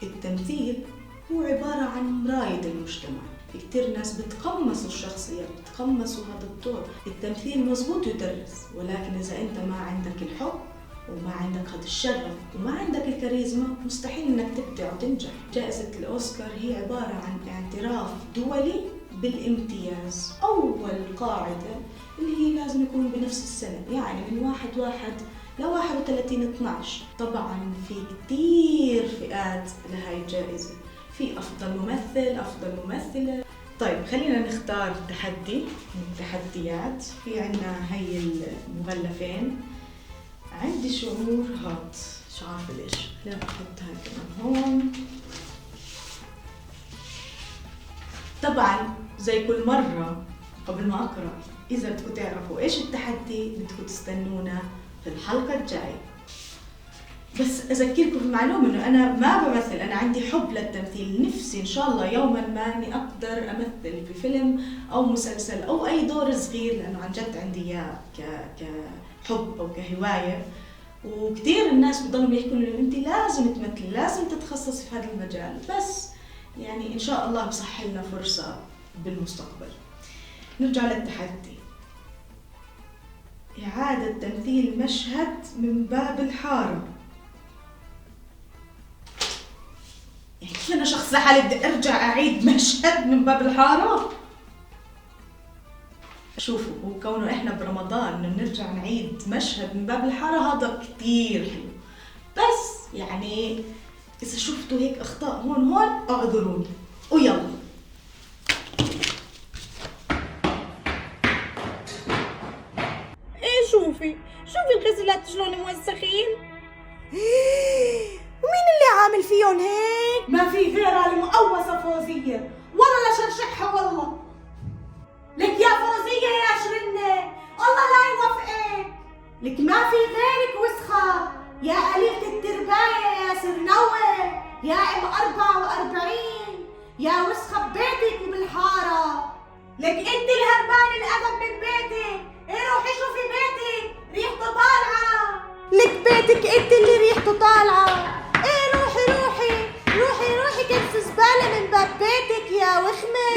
التمثيل هو عبارة عن مراية المجتمع. في كتير ناس بتقمصوا الشخصية، بتقمصوا هذا الدور. التمثيل مزبوط يدرس، ولكن إذا أنت ما عندك الحب وما عندك هذا الشغف وما عندك الكاريزما مستحيل إنك تبدع وتنجح. جائزة الأوسكار هي عبارة عن اعتراف دولي بالامتياز. أول قاعدة اللي هي لازم يكون بنفس السنة، يعني من 1/1 ل 31/12. طبعا في كتير فئات لهاي الجائزة، في أفضل ممثل، أفضل ممثلة. طيب خلينا نختار تحدي من التحديات. في عنا هي المغلفين. عندي شعور هات، مش عارفة ليش. لا أحط هاي كمان هون. طبعا زي كل مرة قبل ما أقرأ، إذا بدكم تعرفوا إيش التحدي بدكم تستنونا في الحلقة الجاية. بس أذكركم بمعلومة إنه أنا ما بمثل، أنا عندي حب للتمثيل. نفسي إن شاء الله يوماً ما إني أقدر أمثل في فيلم أو مسلسل أو أي دور صغير، لأنه عن جد عندي إياه كحب أو كهواية. وكثير الناس بضلوا يحكوا إنه أنت لازم تمثلي، لازم تتخصصي في هذا المجال. بس يعني إن شاء الله بصح لنا فرصة بالمستقبل. نرجع للتحدي. إعادة تمثيل مشهد من باب الحارة. يعني كيف أنا شخص لحالي بدي أرجع أعيد مشهد من باب الحارة؟ شوفوا، هو كونه إحنا برمضان إنه نرجع نعيد مشهد من باب الحارة هذا كتير حلو. بس يعني إذا شفتوا هيك أخطاء هون أعذروني. ويلا شوفي الغسالات شلون موسخين. ومين اللي عامل فيهم هيك؟ ما في غيرها المقوصة فوزية، والله لا شرشحها والله. لك يا فوزية يا شرنة، الله لا يوفقك. لك ما في غيرك وسخة يا قليلة الترباية يا سرنوة يا ام 44 يا وسخة ببيتك وبالحارة. لك انت الهربان الأدب من بيتك، روحي شوفي بيتك ريحته طالعة. لك بيتك انت اللي ريحته طالعة. روحي كنس زبالة من باب بيتك يا وخمة.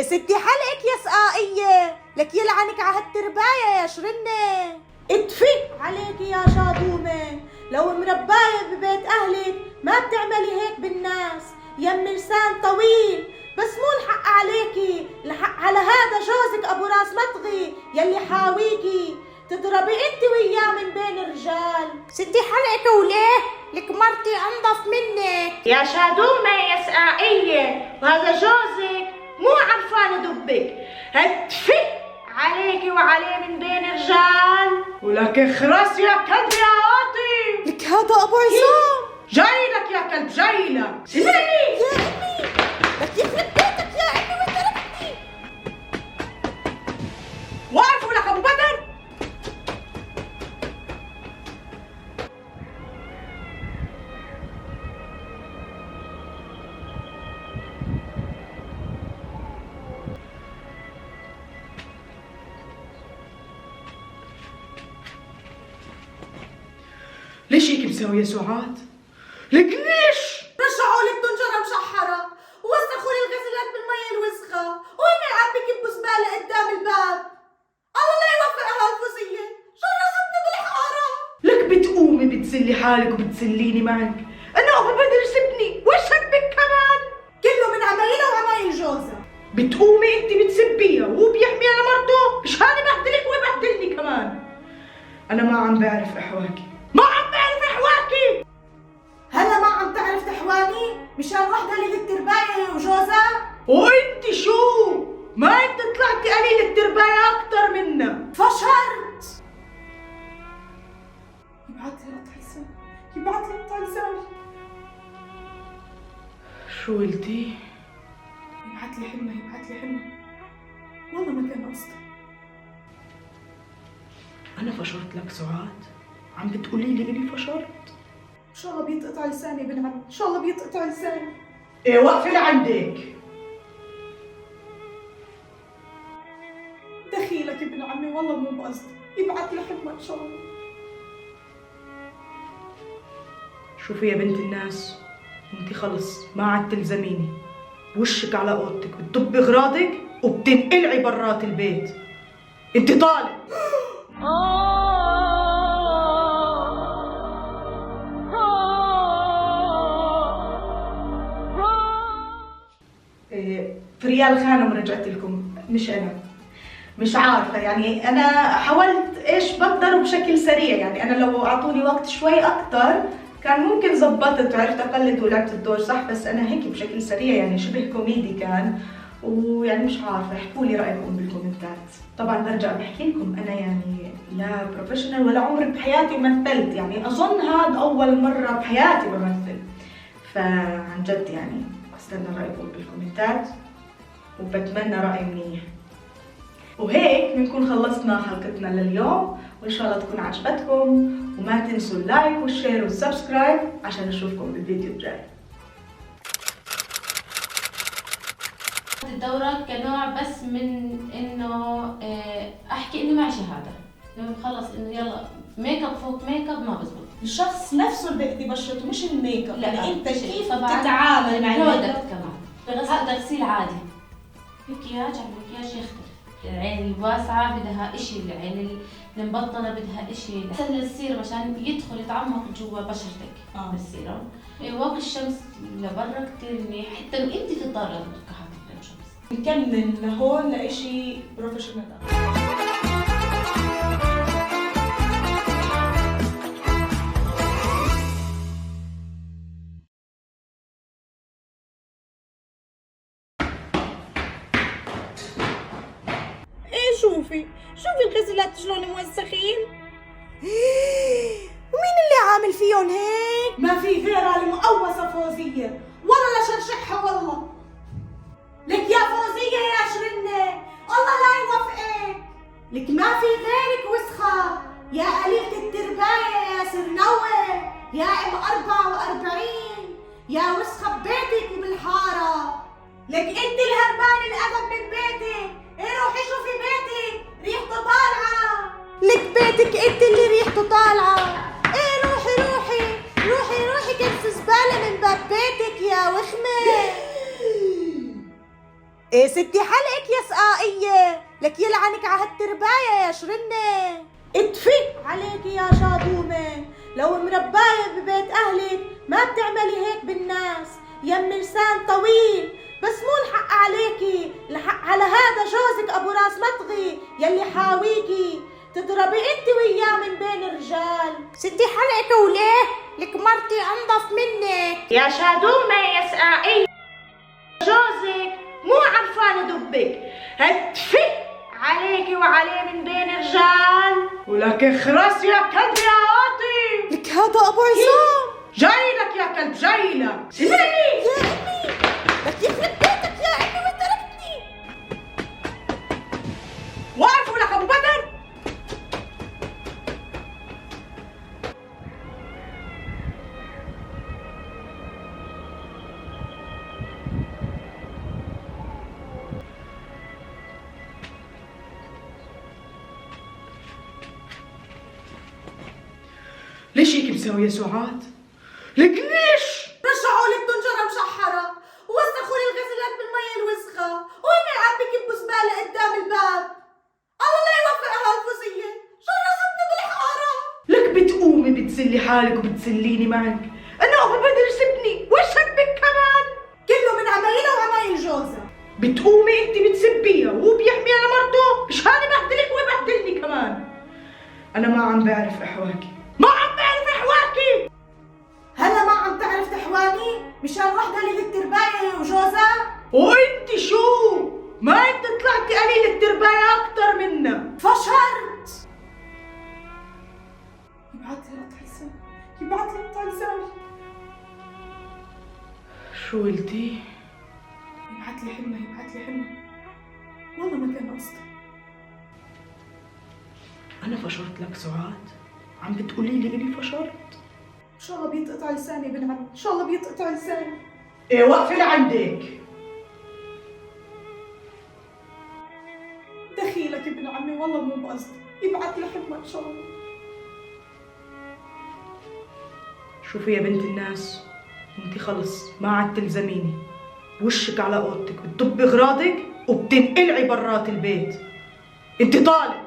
ستي حلقك يا سقائية، لك يلعنك على هالترباية يا شرنة. اتفي عليك يا شاطومة، لو مرباية ببيت أهلك ما بتعملي هيك بالناس. يم لسان طويل، بس مو الحق عليكي، الحق على هذا جوزك أبو راس مطغي يلي حاويكي تضربي انت وياه من بين الرجال. ستي حلقك وليه؟ لك مرتي انظف منك يا شادومة يا سقائية، وهذا جوزك مو عرفان دبك. هتفي عليكي وعليه من بين الرجال. ولك اخرس يا كلب يا عاطي. لك هذا ابو عصام جاي لك يا كلب، جاي لك. سمعني يا امي، لك يخرب بيتك يا امي وين تركتني. وقفوا لك ابو بدر. ليش هيك مسوية سعاد؟ لك ليش؟ رجعوا لك طنجرة مشحرة ووسخوا لي الغسالات بالمية الوسخة، وهن عم بكبوا زبالة قدام الباب. الله لا يوفق هالفوزية، شو رزقنا بالحارة؟ لك بتقومي بتسلي حالك وبتسليني معك. أنا أبو بدر سبني، وش سبك كمان؟ كله من عمايلها وعمايل جوزها. بتقومي انت بتسبيها وهو بيحمي على مرته، مش هاني بهدلك وبهدلني كمان. أنا ما عم بعرف أحواكي، ما عم بعرف أحواكي. هلا ما عم تعرف تحواني مشان وحدة اللي الترباية وجوزها؟ وانت شو؟ ما انت طلعتي قليل الترباية أكتر منا. فشرت. يبعت لي قطع لساني. شو قلتي؟ يبعت لي حنة. والله ما كان قصدي. أنا فشرت لك سعاد؟ عم بتقولي لي إني فشرت؟ إن شاء الله بيتقطع لساني يا بن عمي، إن شاء الله بيتقطع لساني. إيه وقفي لعندك. دخيلك يا ابن عمي، والله مو بقصدي. يبعت لي حنة إن شاء الله. شوفي يا بنت الناس، انت خلص ما عاد تلزميني. وشك على اوضتك، بتطبي اغراضك وبتنقلعي برات البيت. انت طالب. فريال خانم رجعت لكم، مش انا. مش عارفه يعني، انا حاولت ايش بقدر بشكل سريع. يعني انا لو اعطوني وقت شوي اكتر كان ممكن زبطت وعرفت اقلد ولعبت الدور صح، بس انا هيك بشكل سريع يعني شبه كوميدي كان. ويعني مش عارفه، احكوا لي رايكم بالكومنتات. طبعا برجع بحكي لكم انا يعني لا بروفيشنال ولا عمري بحياتي مثلت، يعني اظن هذا اول مره بحياتي بمثل. فعن جد يعني استنى رايكم بالكومنتات وبتمنى راي منيح. وهيك بنكون خلصنا حلقتنا لليوم، وان شاء الله تكون عجبتكم. وما تنسوا اللايك والشير والسبسكرايب عشان اشوفكم بالفيديو الجاي. الدورة كنوع بس من انه احكي انه معي شهادة، انه خلص انه يلا ميك اب فوق ميك اب ما بزبط. الشخص نفسه اللي بيأذي بشرته مش الميك اب، يعني انت كيف طبعاً تتعامل مع الميك اب. كمان هذا تغسيل عادي، مكياج على المكياج يختلف. العين الواسعة بدها اشي، العين المبطنة بدها اشي. سن السيرم عشان يدخل يتعمق جوا بشرتك بالسيرم. واقي الشمس لبرا كتير منيح، حتى انت في الدار لازم تبقى حاطة كريم شمس. نكمل لهون لإشي بروفيشنال. شوفي الغزلات شلون موسخين. ومين اللي عامل فيهم هيك؟ ما في غيرها المقوسة فوزية، والله لا شرشحها والله. لك يا فوزية يا شرنة، الله لا يوفقك. لك ما في غيرك وسخة يا قليلة الترباية يا سرنوة يا ام 44 يا وسخة ببيتك وبالحارة. لك انت الهربان الأدب من بيتك، روحي شوفي بيتك ريحته طالعة. لك بيتك انت اللي ريحته طالعة. روحي كنس زبالة من باب بيتك يا وخمة. ستي حلقك يا سقائية، لك يلعنك على هالترباية يا شرنة. اتفي عليكي يا شاطومة، لو مرباية ببيت اهلك ما بتعملي هيك بالناس. يم لسان طويل، بس مو الحق عليكي، الحق على هذا جوزك ابو راس مطغي يلي حاويكي تضربي انت وياه من بين الرجال. ستي حلقك وليه؟ لك مرتي انضف منك يا شادومة يا سقائية. جوزك مو عرفان دبك، هتفي عليكي وعليه من بين الرجال. ولك اخرس يا كلب يا عاطي. لك هذا ابو عصام جاي لك يا كلب، جاي لك. سمعني يا امي، لك يخرب بيتك يا امي وين تركتني. واقف لك ابو بدر. ليش هيك مسوية سعاد؟ لك ليش؟ رجعوا لي الطنجرة مشحرة ووسخوا لي الغسلات بالمية الوسخة، وين عم بكبوا زبالة قدام الباب. الله لا يوفقها هالفوزية، شرستني بالحارة. لك بتقومي بتسلي حالك وبتسليني معك. انا ابو بدر سبني، وش هبك كمان؟ كله من عمايلها وعمايل جوزها. بتقومي انت بتسبيها وهو بيحمي على مرته، مش هاني بهدلك وبهدلني كمان. انا ما عم بعرف احواكي، ما عم بعرف احواكي. هلا ما عم تعرف تحواني مشان وحده اللي الترباية وجوزها؟ وانت شو؟ ما انت طلعتي قليل الترباية اكتر منا. فشرت. يبعت لي قطع لساني. شو قلتي؟ يبعت لي حمى والله ما كان قصدي. انا فشرت لك سعاد؟ عم بتقولي لي اني فشرت؟ ان شاء الله بيتقطع لساني ابن عمي، ان شاء الله بيتقطع لساني. ايه وقفي لعندك. دخيلك ابن عمي والله مو بقصدي. يبعت لي حمى ان شاء الله. شوفي يا بنت الناس، انت خلص ما عاد تلزميني، وشك على اوضتك بتطبي اغراضك وبتنقلعي برات البيت. انت طالع.